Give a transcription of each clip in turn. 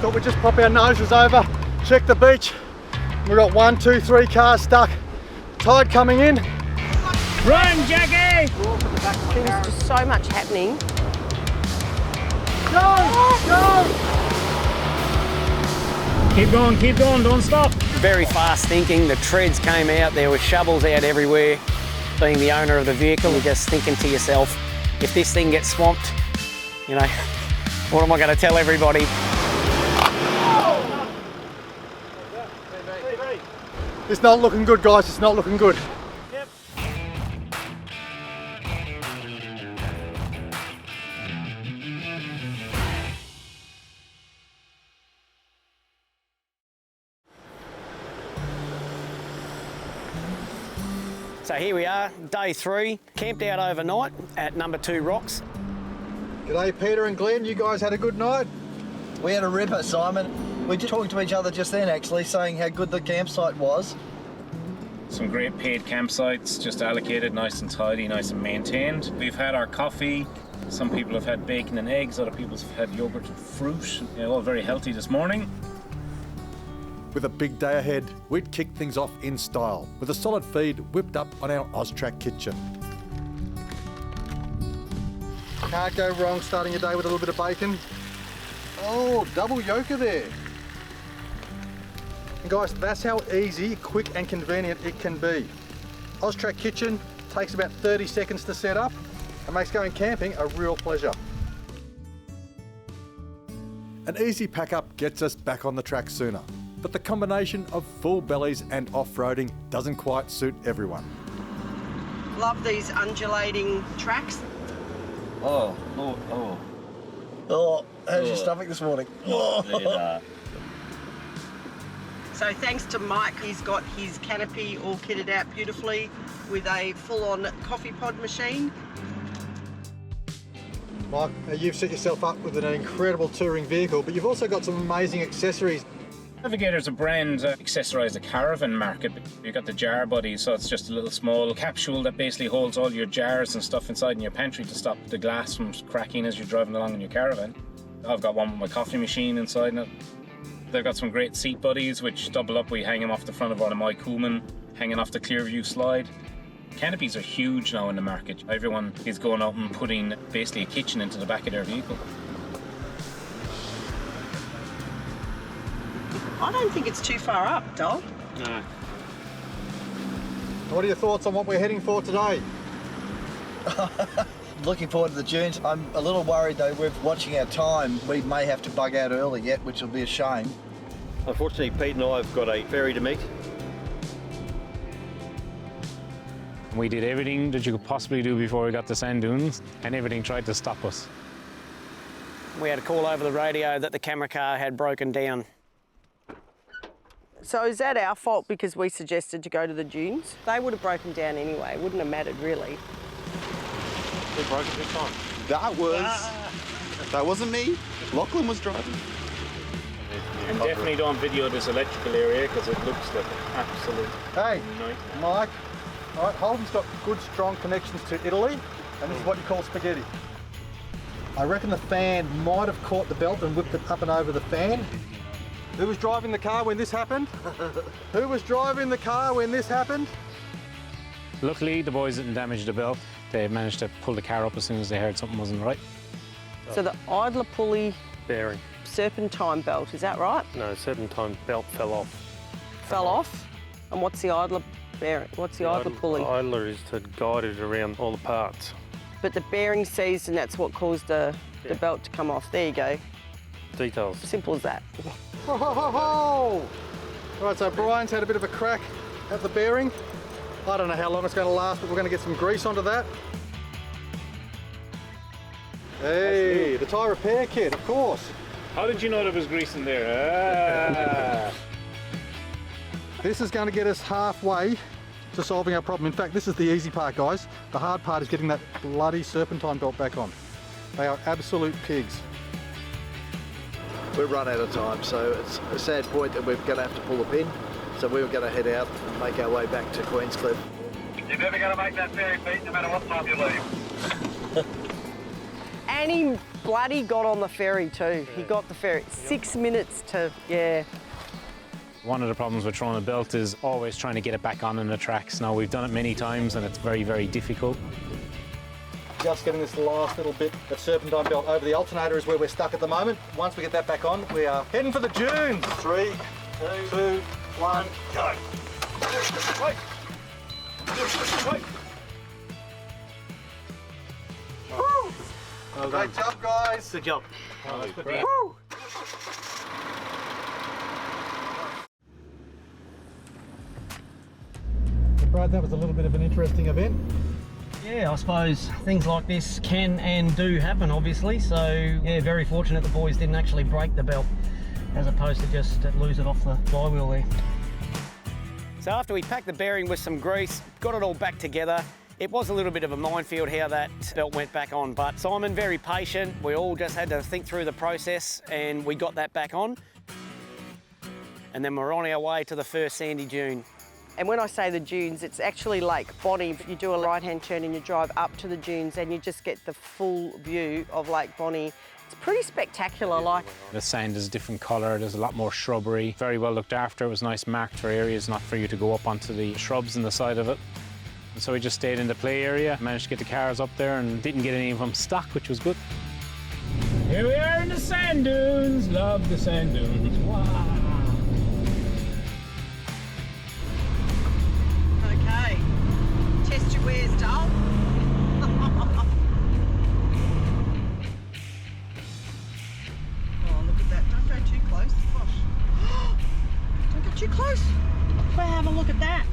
Thought we'd just pop our noses over, check the beach. We've got 1, 2, 3 cars stuck. Tide coming in. Run, Jackie! There's just so much happening. Go! Go! Keep going, don't stop. Very fast thinking, the treads came out, there were shovels out everywhere. Being the owner of the vehicle, you're just thinking to yourself, if this thing gets swamped, you know, what am I going to tell everybody? It's not looking good, guys, it's not looking good. Yep. So here we are, day 3, camped out overnight at number 2 Rocks. G'day Peter and Glenn, you guys had a good night? We had a ripper, Simon. We just talked to each other just then, actually, saying how good the campsite was. Some great paid campsites, just allocated, nice and tidy, nice and maintained. We've had our coffee. Some people have had bacon and eggs, other people have had yogurt and fruit. All very healthy this morning. With a big day ahead, we'd kick things off in style with a solid feed whipped up on our Austrac kitchen. Can't go wrong starting your day with a little bit of bacon. Oh, double yolker there. And guys, that's how easy, quick and convenient it can be. Austrac kitchen takes about 30 seconds to set up and makes going camping a real pleasure. An easy pack up gets us back on the track sooner, but the combination of full bellies and off-roading doesn't quite suit everyone. Love these undulating tracks. Oh, how's your stomach this morning? So thanks to Mike, he's got his canopy all kitted out beautifully with a full-on coffee pod machine. Mike, you've set yourself up with an incredible touring vehicle, but you've also got some amazing accessories. Navigator's a brand that accessorised the caravan market. You've got the jar buddy, so it's just a little small capsule that basically holds all your jars and stuff inside in your pantry to stop the glass from cracking as you're driving along in your caravan. I've got one with my coffee machine inside it. They've got some great seat buddies which double up. We hang them off the front of one of my Coolman, hanging off the Clearview slide. Canopies are huge now in the market. Everyone is going out and putting basically a kitchen into the back of their vehicle. I don't think it's too far up, Dol. No. What are your thoughts on what we're heading for today? Looking forward to the dunes. I'm a little worried though, we're watching our time. We may have to bug out early yet, which will be a shame. Unfortunately, Pete and I have got a ferry to meet. We did everything that you could possibly do before we got to sand dunes, and everything tried to stop us. We had a call over the radio that the camera car had broken down. So is that our fault because we suggested to go to the dunes? They would have broken down anyway, wouldn't have mattered really. Who broke it this time? That wasn't me. Lachlan was driving. And definitely don't video this electrical area because it looks like an absolute Hey, nightmare. Mike. All right, Holden's got good, strong connections to Italy, and this is what you call spaghetti. I reckon the fan might have caught the belt and whipped it up and over the fan. Who was driving the car when this happened? Who was driving the car when this happened? Luckily, the boys didn't damage the belt. They managed to pull the car up as soon as they heard something wasn't right. So the idler pulley Bearing. serpentine belt, is that right? No, serpentine belt fell off. Fell off? And what's the idler bearing? What's the idler pulley? The idler is to guide it around all the parts. But the bearing seized and that's what caused the belt to come off. There you go. Details. Simple as that. Ho, ho, ho, ho! All right, so Brian's had a bit of a crack at the bearing. I don't know how long it's going to last, but we're going to get some grease onto that. Hey, the tyre repair kit, of course. How did you know there was grease in there? This is going to get us halfway to solving our problem. In fact, this is the easy part, guys. The hard part is getting that bloody serpentine belt back on. They are absolute pigs. We've run out of time, so it's a sad point that we're going to have to pull the pin. So we're going to head out and make our way back to Queenscliff. You're never going to make that ferry, Pete, no matter what time you leave. And he bloody got on the ferry too. He got the ferry. 6 minutes to, yeah. One of the problems with throwing a belt is always trying to get it back on in the tracks. Now, we've done it many times and it's very, very difficult. Just getting this last little bit of serpentine belt over the alternator is where we're stuck at the moment. Once we get that back on, we are heading for the dunes. 3, 2, 1, go. Wait. Wait. Woo! Well, great job, guys. Good job. Woo! Brad, that was a little bit of an interesting event. Yeah, I suppose things like this can and do happen, obviously. So, yeah, very fortunate the boys didn't actually break the belt as opposed to just lose it off the flywheel there. So after we packed the bearing with some grease, got it all back together, it was a little bit of a minefield how that belt went back on. But Simon, very patient. We all just had to think through the process and we got that back on. And then we're on our way to the first sandy dune. And when I say the dunes, it's actually Lake Bonnie. You do a right-hand turn and you drive up to the dunes and you just get the full view of Lake Bonnie. It's pretty spectacular. Like The sand is a different colour, there's a lot more shrubbery. Very well looked after, it was nice marked for areas, not for you to go up onto the shrubs on the side of it. And so we just stayed in the play area, managed to get the cars up there and didn't get any of them stuck, which was good. Here we are in the sand dunes, love the sand dunes, wow. Okay, test your wares, doll. Oh, look at that. Don't go too close. Gosh. Don't go too close. Go have a look at that.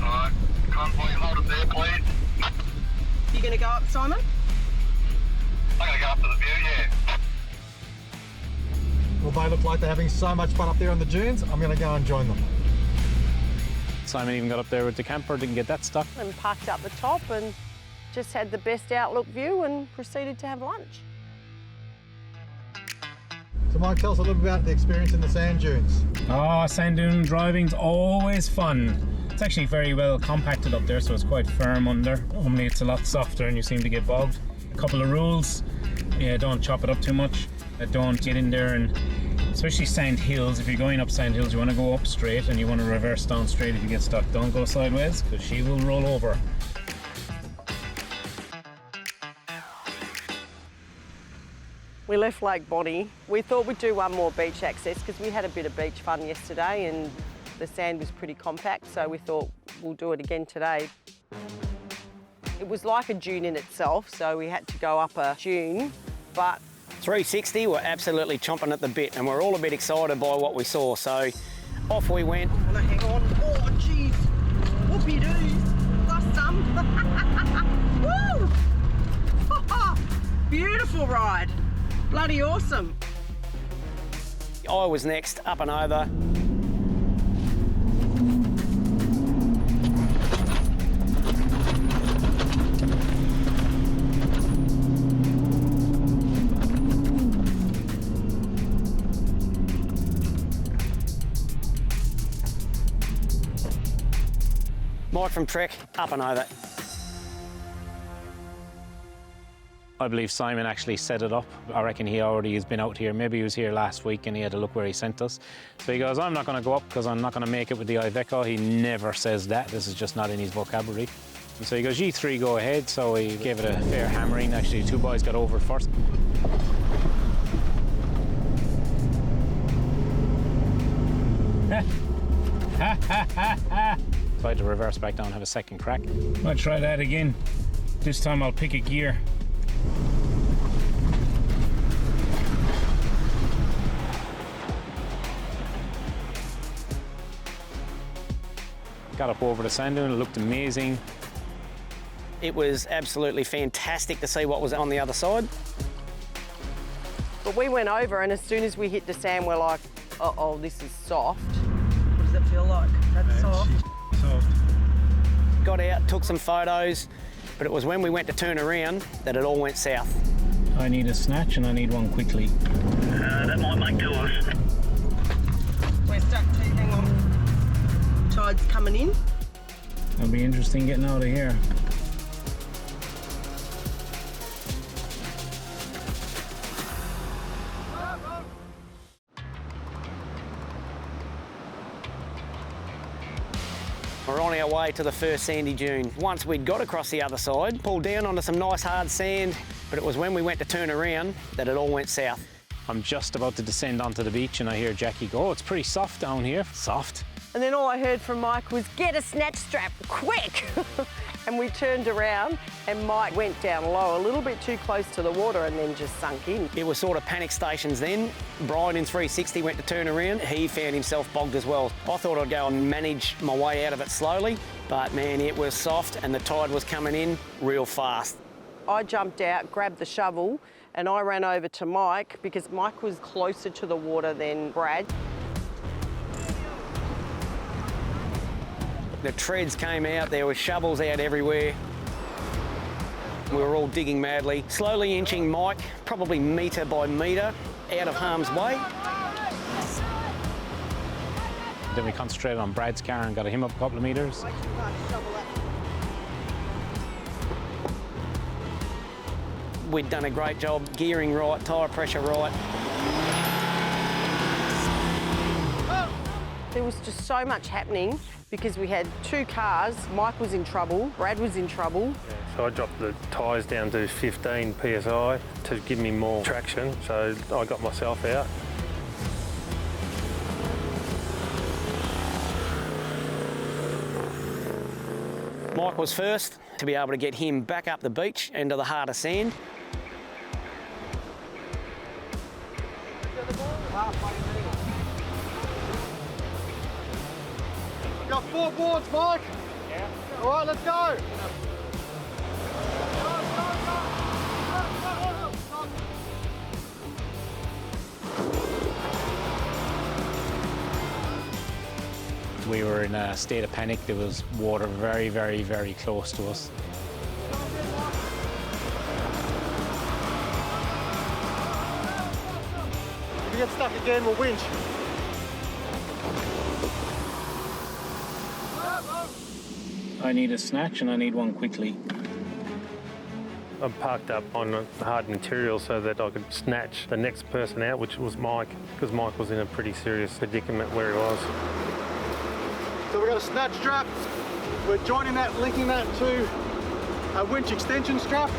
Alright, convoy, hold it there, please. You gonna go up, Simon? I'm gonna go up to the view, yeah. Well, they look like they're having so much fun up there on the dunes. I'm going to go and join them. Simon even got up there with the camper, didn't get that stuck. And parked up the top and just had the best outlook view and proceeded to have lunch. So Mike, tell us a little bit about the experience in the sand dunes. Oh, sand dune driving's always fun. It's actually very well compacted up there, so it's quite firm under. Normally it's a lot softer and you seem to get bogged. A couple of rules. Yeah, don't chop it up too much. Don't get in there, and especially sand hills, if you're going up sand hills, you want to go up straight and you want to reverse down straight if you get stuck. Don't go sideways because she will roll over. We left Lake Bonnie. We thought we'd do one more beach access because we had a bit of beach fun yesterday and the sand was pretty compact, so we thought we'll do it again today. It was like a dune in itself, so we had to go up a dune, but 360 were absolutely chomping at the bit and we're all a bit excited by what we saw, so off we went. oh, no, hang on. Oh, jeez. Whoopie doos. Plus some. Woo! Beautiful ride. Bloody awesome. I was next, up and over. Mike from Trek, up and over. I believe Simon actually set it up. I reckon he already has been out here. Maybe he was here last week and he had a look where he sent us. So he goes, I'm not going to go up because I'm not going to make it with the Iveco. He never says that. This is just not in his vocabulary. And so he goes, you three go ahead. So he gave it a fair hammering. Actually, two boys got over it first. So I had to reverse back down and have a second crack. I'll try that again. This time I'll pick a gear. Got up over the sand dune, it looked amazing. It was absolutely fantastic to see what was on the other side. But we went over and as soon as we hit the sand, we're like, uh-oh, this is soft. What does it feel like? That's soft. Soft. Got out, took some photos, but it was when we went to turn around that it all went south. I need a snatch and I need one quickly. That might make two of us. We're stuck too, hang on. Tide's coming in. It'll be interesting getting out of here. our way to the first sandy dune. Once we'd got across the other side, pulled down onto some nice hard sand, but it was when we went to turn around that it all went south. I'm just about to descend onto the beach and I hear Jackie go, "Oh, it's pretty soft down here." Soft. And then all I heard from Mike was, "Get a snatch strap, quick!" And we turned around and Mike went down low, a little bit too close to the water and then just sunk in. It was sort of panic stations then. Brian in 360 went to turn around. He found himself bogged as well. I thought I'd go and manage my way out of it slowly, but man, it was soft and the tide was coming in real fast. I jumped out, grabbed the shovel, and I ran over to Mike because Mike was closer to the water than Brad. The treads came out, there were shovels out everywhere. We were all digging madly, slowly inching Mike, probably metre by metre, out of harm's way. Then we concentrated on Brad's car and got him up a couple of metres. We'd done a great job gearing right, tyre pressure right. There was just so much happening because we had two cars. Mike was in trouble, Brad was in trouble. So I dropped the tyres down to 15 psi to give me more traction, so I got myself out. Mike was first to be able to get him back up the beach into the harder sand. Got 4 boards, Mike. Yeah. All right, let's go. We were in a state of panic. There was water very, very, very close to us. If you get stuck again, we'll winch. I need a snatch and I need one quickly. I parked up on hard material so that I could snatch the next person out, which was Mike, because Mike was in a pretty serious predicament where he was. So we've got a snatch strap. We're joining that, linking that to a winch extension strap.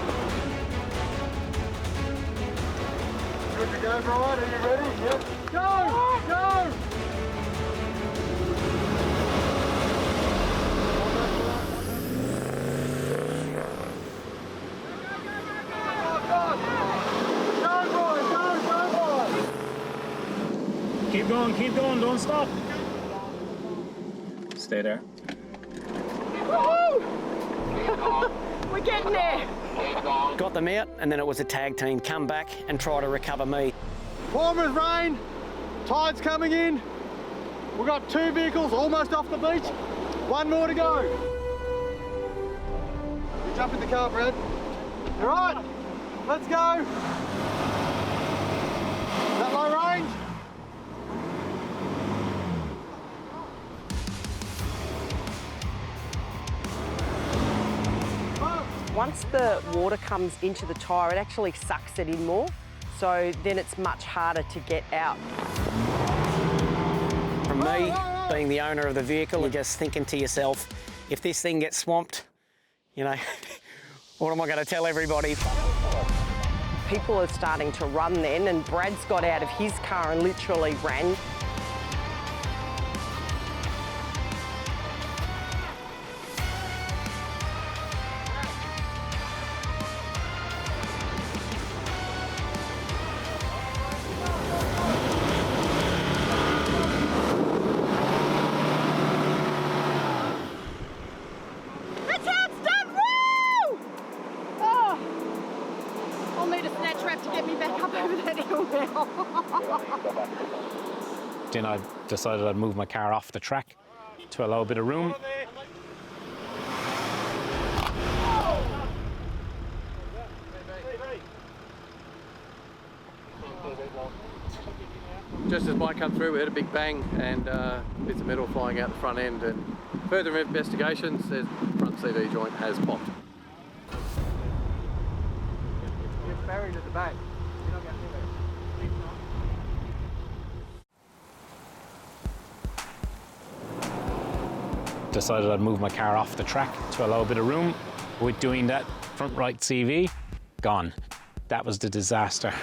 Good to go, Brian. Are you ready? Yep. Go! Go! Keep going, don't stop. Stay there. Woohoo! We're getting there. Got them out, and then it was a tag team, come back and try to recover me. Pouring with rain, tide's coming in. We've got 2 vehicles almost off the beach. 1 more to go. You jump in the car, Brad. All right, let's go. Is that low range? Once the water comes into the tyre, it actually sucks it in more, so then it's much harder to get out. From me, being the owner of the vehicle, you're just thinking to yourself, if this thing gets swamped, you know, what am I going to tell everybody? People are starting to run then, and Brad's got out of his car and literally ran. Then I decided I'd move my car off the track to allow a bit of room. Just as Mike come through, we heard a big bang and bits of metal flying out the front end. And further investigations, the front CV joint has popped. It's buried at the back. You're not going to hit it. Decided I'd move my car off the track to allow a bit of room. With doing that, front right CV, gone. That was the disaster.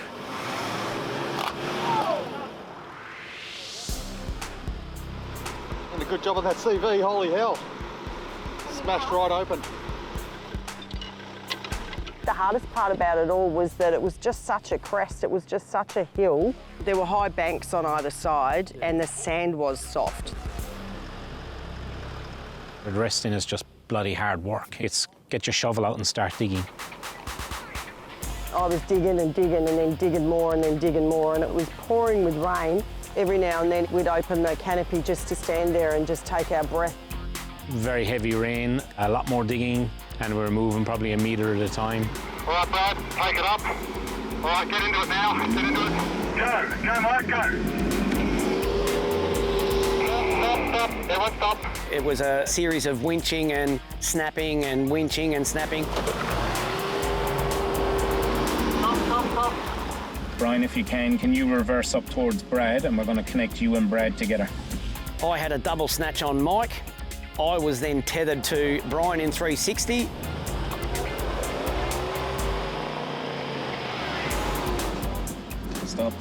And a good job on that CV, holy hell. Smashed right open. The hardest part about it all was that it was just such a crest, it was just such a hill. There were high banks on either side and the sand was soft. Resting is just bloody hard work. It's get your shovel out and start digging. I was digging and digging and then digging more and then digging more, and it was pouring with rain. Every now and then we'd open the canopy just to stand there and just take our breath. Very heavy rain, a lot more digging, and we're moving probably a metre at a time. All right, Brad, take it up. All right, get into it now. Get into it. Go, Mike, go. Stop. Everyone stop. It was a series of winching and snapping and winching and snapping. Stop. Brian, if you can you reverse up towards Brad, and we're going to connect you and Brad together. I had a double snatch on Mike. I was then tethered to Brian in 360. Stop.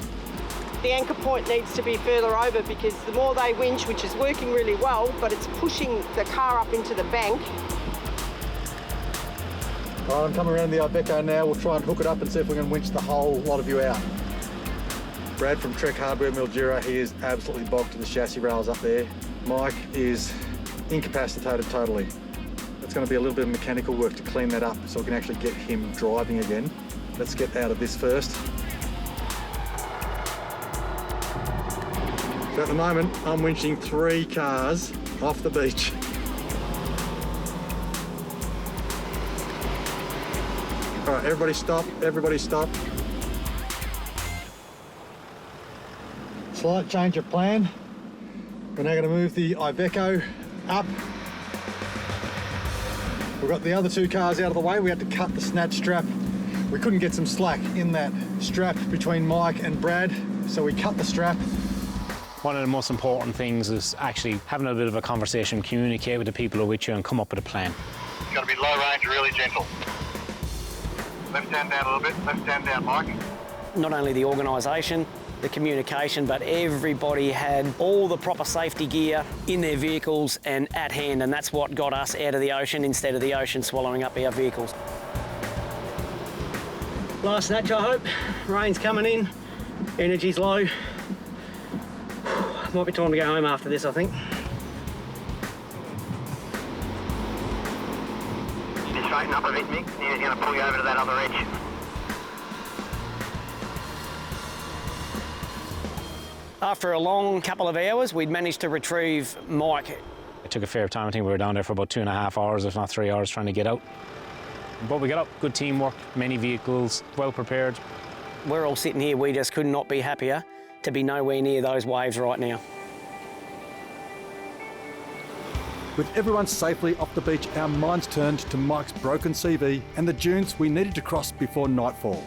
The anchor point needs to be further over because the more they winch, which is working really well, but it's pushing the car up into the bank. All right, I'm coming around the Iveco now. We'll try and hook it up and see if we can winch the whole lot of you out. Brad from Trek Hardware Mildura, he is absolutely bogged to the chassis rails up there. Mike is incapacitated totally. It's going to be a little bit of mechanical work to clean that up so we can actually get him driving again. Let's get out of this first. So at the moment, I'm winching 3 cars off the beach. All right, everybody stop. Slight change of plan. We're now going to move the Iveco up. We've got the other 2 cars out of the way. We had to cut the snatch strap. We couldn't get some slack in that strap between Mike and Brad, so we cut the strap. One of the most important things is actually having a bit of a conversation, communicate with the people who are with you and come up with a plan. It's got to be low range, really gentle. Left hand down a little bit. Left hand down, Mike. Not only the organisation, the communication, but everybody had all the proper safety gear in their vehicles and at hand, and that's what got us out of the ocean instead of the ocean swallowing up our vehicles. Last snatch, I hope. Rain's coming in, energy's low. Might be time to go home after this, I think. You straighten up a bit, Mick. He's going to pull you over to that other edge. After a long couple of hours, we'd managed to retrieve Mike. It took a fair time. I think we were down there for about 2.5 hours, if not 3 hours, trying to get out. But we got out. Good teamwork, many vehicles, well prepared. We're all sitting here, we just could not be happier to be nowhere near those waves right now. With everyone safely off the beach, our minds turned to Mike's broken CV and the dunes we needed to cross before nightfall.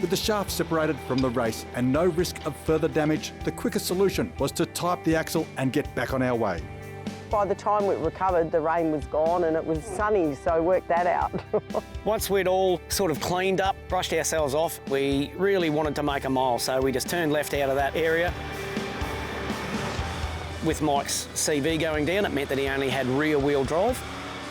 With the shaft separated from the race and no risk of further damage, the quickest solution was to tie up the axle and get back on our way. By the time we recovered, the rain was gone and it was sunny, so work that out. Once we'd all sort of cleaned up, brushed ourselves off, we really wanted to make a mile, so we just turned left out of that area. With Mike's CV going down, it meant that he only had rear-wheel drive.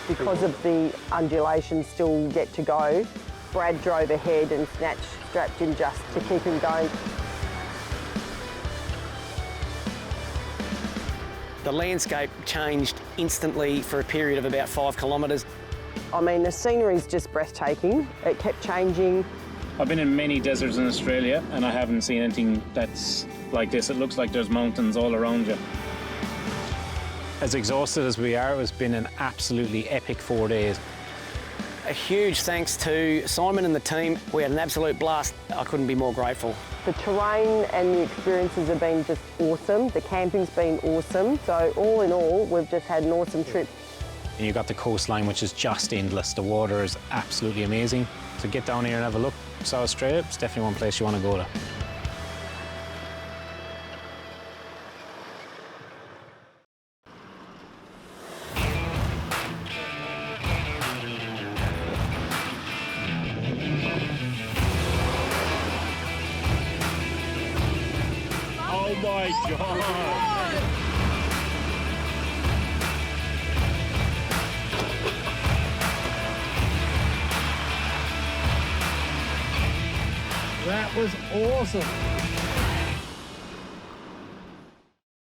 Because of the undulation still yet to go, Brad drove ahead and snatch strapped him just to keep him going. The landscape changed instantly for a period of about 5 kilometres. I mean, the scenery's just breathtaking. It kept changing. I've been in many deserts in Australia and I haven't seen anything that's like this. It looks like there's mountains all around you. As exhausted as we are, it's been an absolutely epic 4 days. A huge thanks to Simon and the team. We had an absolute blast. I couldn't be more grateful. The terrain and the experiences have been just awesome. The camping's been awesome. So all in all, we've just had an awesome trip. And you've got the coastline, which is just endless. The water is absolutely amazing. So get down here and have a look. South Australia, it's definitely one place you want to go to. Oh my God. That was awesome.